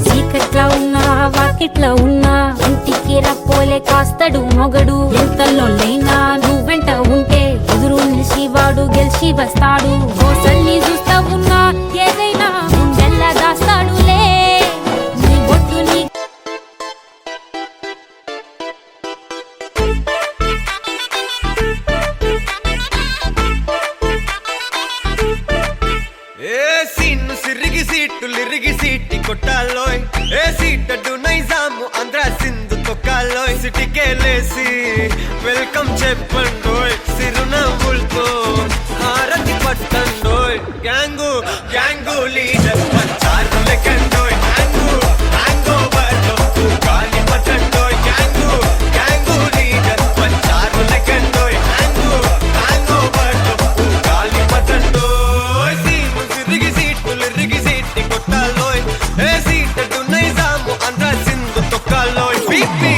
చీకట్లా ఉన్నా వాకిట్లా ఉన్నా ఇంటికి రప్పోలే కాస్తడు మొగడు ఎంతలోనైనా నువ్వెంట ఉంటే ఎదురు నిలిచి వాడు గెలిచి వస్తాడు కోసల్ని చూస్తా ఉన్నా ఏదైనా గుండెల్లా దాస్తాడులే నీ బొట్టు నీ సిరిగి సీటి కొట్టాలోయ్ ఏ సీటడు నైజాము ఆంధ్ర సింధు తొక్కాలోయ్ సిటీకే లేసి వెల్కమ్ చెప్పండోయ్ సిరునవ్వులతో హారతి పట్టండోయ్ గ్యాంగు గ్యాంగు లీడర్ పంచారు లెక్కండోయ్ హ్యాంగు హ్యాంగ్ ఓవర్లో గాలి పట్టండోయ్ గ్యాంగు గ్యాంగు లీడర్ పంచారు లెక్కండోయ్ హ్యాంగు హ్యాంగ్ ఓవర్లో గాలి పట్టండోయ్ సీము సిరిగి సీట్టి కొట్టాలోయ్ ఏ సీటటు నైజాము ఆంధ్ర సింధు తొక్కాలోయ్ పీపీ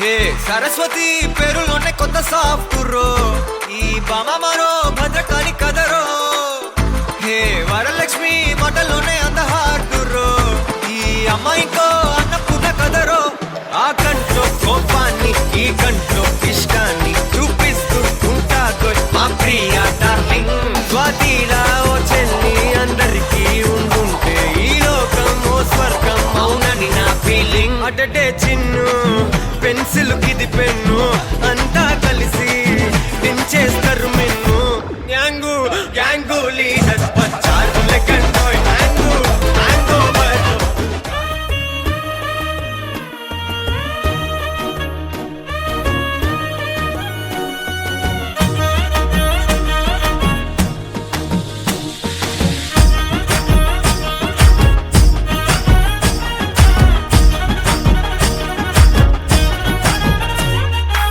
హే సరస్వతి పేరులోనే కొత్త సాఫ్టురో ఈ బామ మరో భద్రకాళి కదరో హే వరలక్ష్మి మాటలోనే అందహార్దురో ఈ అమ్మాయికో అన్నపూర్ణ కదరో ఆ కంట్లో కోపాన్ని ఈ కంట్లో ఇష్టాన్ని చూపిస్తూ ఉంటాగో మా ప్రియ డార్లింగ్ స్వాతిలా ఓ చెల్లి అందరికీ ఉండుంటే ఈ లోకం ఓ స్వర్గం అవునని నా ఫీలింగ్ అటటే చిన్ను పెన్సిల్ కిది పెన్ను అంతా కలిసి దించేస్తారు మెన్ను గ్యాంగు గ్యాంగు లీడర్ పంచారు లెక్కండోయ్ హ్యాంగు హ్యాంగ్ ఓవర్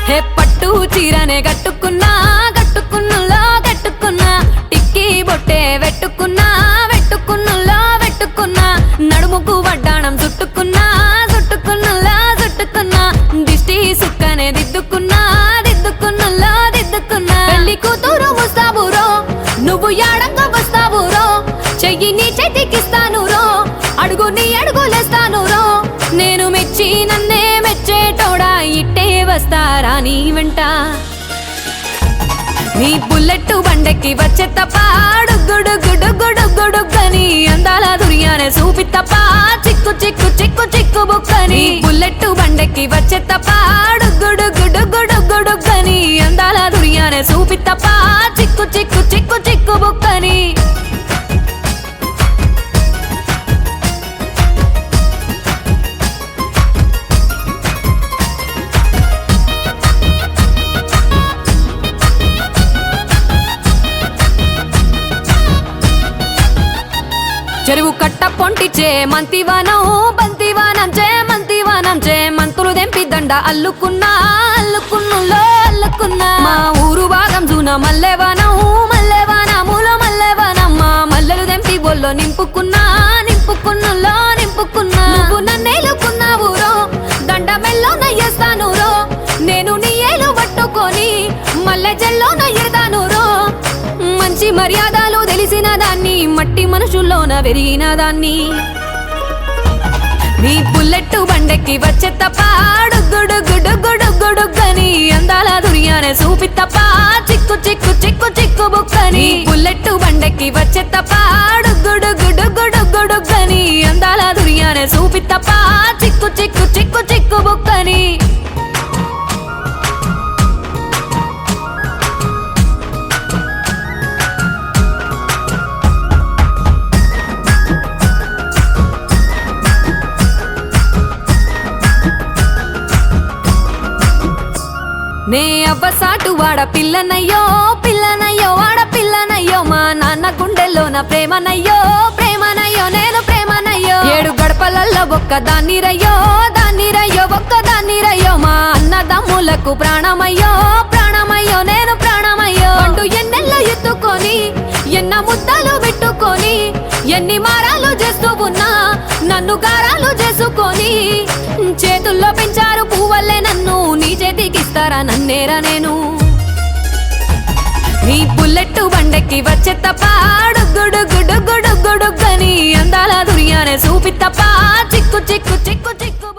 హే పట్టు చీరనే కట్టుకున్నా కట్టుకున్నులో కట్టుకున్నా టిక్కీ బొట్టే వెట్టుకున్నా వెట్టుకున్నులో వెట్టుకున్నా నడుముకు వడ్డాణం చుట్టుకున్నా చుట్టుకున్నులో చుట్టుకున్నా దిష్టి సుక్కనే దిద్దుకున్నా దిద్దుకున్నులో దిద్దుకున్నా పెళ్లి కూతురు ముస్తాబురో నువ్వు యాడంగా వస్తావురో చెయ్యి నీ చేతికిస్తాను రో అడుగు నీ అడుగులేస్తాను రో నేను మెచ్చి నన్నే మెచ్చేటోడా ఇట్టే వస్తారా నీ వెంట నీ బుల్లెట్ బండెక్కి వచ్చే తప్ప గుడుగుడుగుడుగుడుగుడుగని అందాల దుర్యానే చూపి తప్ప చిక్కు చిక్కు చిక్కు చిక్కు బుక్కని బుల్లెట్ బండెక్కి వచ్చే తప్ప గుడుగుడుగుడుగుడుగని అందాల దుర్యానే చూపి తప్ప చిక్కు చిక్కు చిక్కు చిక్కు బుక్కని చెరువు కట్ట పొంటిచే మంతివానం బంతివానం చే మంతులు దెంపి దండ అల్లుకున్నా అల్లుకున్నులో అల్లుకున్నా మా ఊరు భాగం జూన మల్లెవానములో మల్లెవానమ్మ మల్లెలు దెంపి బొల్లో నింపుకున్నా నింపుకున్నులో నింపుకున్నా నువ్వు నన్నేలుకున్నావు రో దండ మెల్లో నయ్యేస్తాను రో నేను నీ ఏలు పట్టుకొని మల్లె జల్లో నయ్యేదాను రో మంచి మర్యాదలు తెలిసిన దాన్ని మట్టి మనుషుల్లోన పెరిగిన దాన్ని నీ బుల్లెట్ బండెక్కి వచ్చే తప్ప గుడుగుడుగుడుగుడుగని అందాల దుర్యానే చూపి తప్ప చిక్కు చిక్కు చిక్కు చిక్కు బుక్కని బుల్లెట్ బండెక్కి వచ్చే తప్ప గుడుగుడుగుడుగుడుగని అందాల దుర్యానే చూపి తప్ప చిక్కు చిక్కు చిక్కు చిక్కు బుక్కని నే అవ్వసాటు వాడ పిల్లనయ్యో పిల్లనయ్యో వాడ పిల్లనయ్యో మా నాన్న గుండెల్లోన ప్రేమనయ్యో ప్రేమనయ్యో నేను ప్రేమనయ్యో 7 గడపలల్లో ఒక్క దాన్నిరయ్యో దాన్నిరయ్యో ఒక్క దాన్నిరయ్యో మా అన్నదమ్ములకు ప్రాణమయ్యో ప్రాణమయ్యో నేను ప్రాణమయ్యో అంటూ ఎన్నెల్లో ఎత్తుకొని ఎన్న ముద్దలు పెట్టుకొని ఎన్ని మారాలు చేస్తూ ఉన్నా నన్ను గారాలు చేసుకొని చేతుల్లో పెంచారు పువ్వల్లే నన్ను నీ చేతికిస్తారా నన్నేరా నేను నీ బుల్లెట్ బండెక్కి వచ్చే తప్ప గుడుగుడుగుడుగుడుగని అందాల దుర్యానే చూపి తప్ప చిక్కు చిక్కు చిక్కు చిక్కు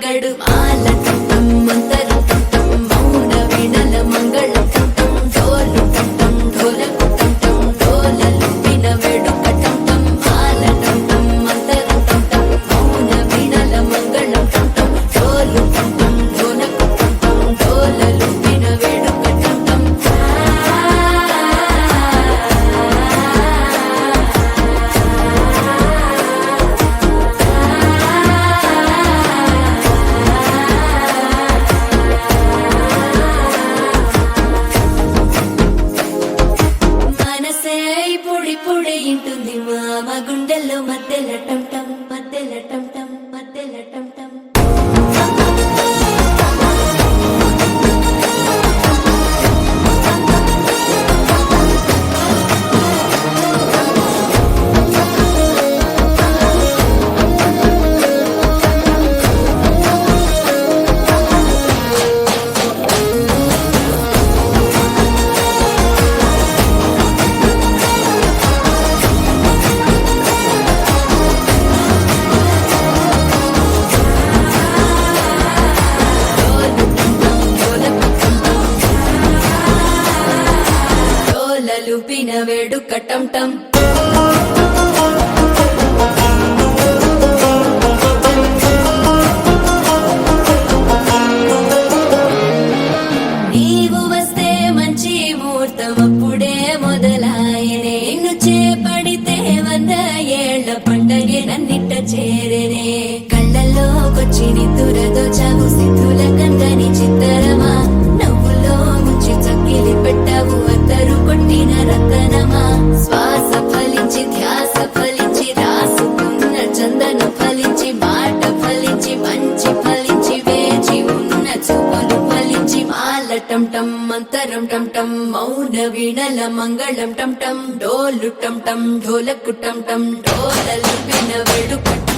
తగ్గడు మాల టం టం మంతరం టం టం మౌన వీణల మంగళం టం టం డోలు టం టం ఢోలకు టం టం డోలలు విన వేడుక టం టం మాల టం టం మంతరం టం టం మౌన వీణల మంగళం టం టం డోలు టం టం ఢోలకు టం టం డోలలు విన వేడుక టం టం మనసే పొడి పొడి ఇంటుంది మామ గుండెల్లో మధ్యల టం టం మధ్యల టం టం మధ్యల టం టం డోలలు పిన వేడుక టం టం నీవు వస్తే మంచి ముహూర్తం అప్పుడే మొదలాయనే నిన్ను చేపడితే 100 ఏళ్ల పండగే నన్నిట్ట చేరనే కళ్ళల్లోకొచ్చి నిద్దురదోచావు సిద్ధుల కందని చిత్తరమా నవ్వులో ముంచి చక్కిలి పెట్టావు అద్దరు కొట్టిన రతనమా శ్వాస ఫలించి ధ్యాస ఫలించి రాసుకున్న చందన ఫలించి మాట ఫలించి మంచి ఫలించి వేచి ఉన్న చూపులు ఫలించి మాల టం టం మంతరం టం టం మౌన వీణల మంగళం టం టం డోలు టం టం ఢోలకు టం టం డోలలు విన వేడుక టం